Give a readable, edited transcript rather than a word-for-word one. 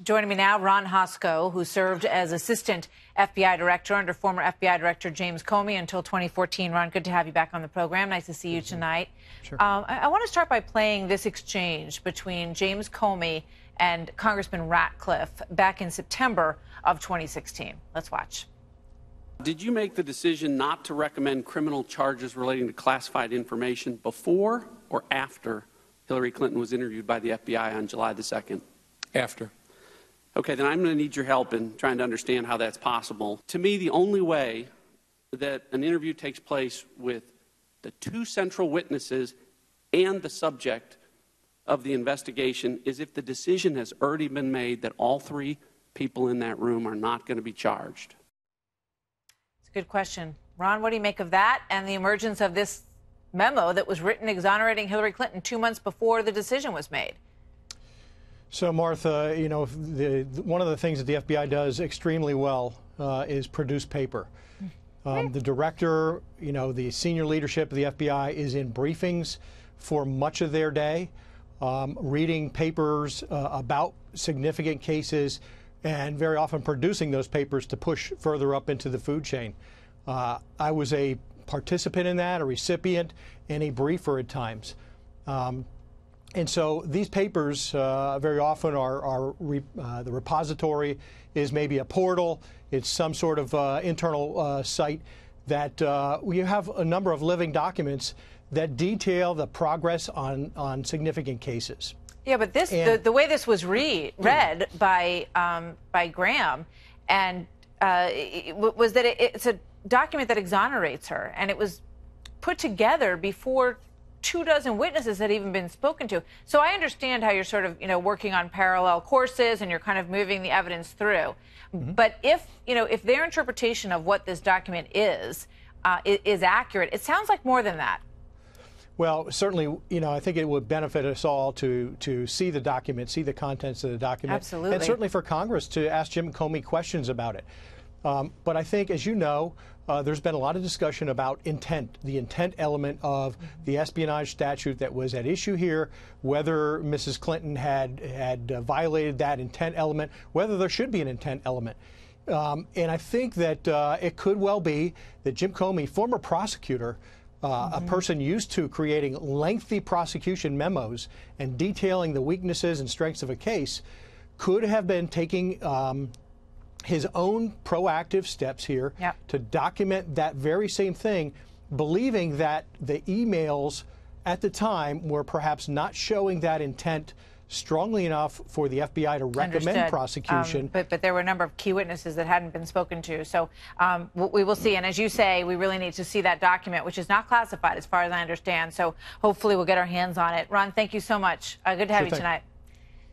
Joining me now, Ron Hosko, who served as assistant FBI director under former FBI director James Comey until 2014. Ron, good to have you back on the program. Nice to see you tonight. Sure. I want to start by playing this exchange between James Comey and Congressman Ratcliffe back in September of 2016. Let's watch. Did you make the decision not to recommend criminal charges relating to classified information before or after Hillary Clinton was interviewed by the FBI on July the 2nd? After. Okay, then I'm going to need your help in trying to understand how that's possible. To me, the only way that an interview takes place with the two central witnesses and the subject of the investigation is if the decision has already been made that all three people in that room are not going to be charged. It's a good question. Ron, what do you make of that and the emergence of this memo that was written exonerating Hillary Clinton 2 months before the decision was made? So, Martha, you know, one of the things that the FBI does extremely well is produce paper. The director, you know, the senior leadership of the FBI is in briefings for much of their day, reading papers about significant cases and very often producing those papers to push further up into the food chain. I was a participant in that, a recipient, and a briefer at times. And so these papers very often are the repository is maybe a portal. It's some sort of internal site that we have a number of living documents that detail the progress on significant cases. Yeah, but this the way this was read by Graham and was that it's a document that exonerates her, and it was put together before 24 witnesses had even been spoken to. So I understand how you're sort of, working on parallel courses and you're kind of moving the evidence through. But if their interpretation of what this document is accurate, it sounds like more than that. Well, certainly, I think it would benefit us all to see the document, see the contents of the document. Absolutely. And certainly for Congress to ask Jim Comey questions about it. But I think, as you know, there's been a lot of discussion about intent, the intent element of the espionage statute that was at issue here, whether Mrs. Clinton had violated that intent element, whether there should be an intent element. And I think that it could well be that Jim Comey, former prosecutor, a person used to creating lengthy prosecution memos and detailing the weaknesses and strengths of a case, could have been taking his own proactive steps here to document that very same thing, believing that the emails at the time were perhaps not showing that intent strongly enough for the FBI to recommend prosecution. But there were a number of key witnesses that hadn't been spoken to. So we will see. And as you say, we really need to see that document, which is not classified as far as I understand. So hopefully we'll get our hands on it. Ron, thank you so much. Good to have you tonight.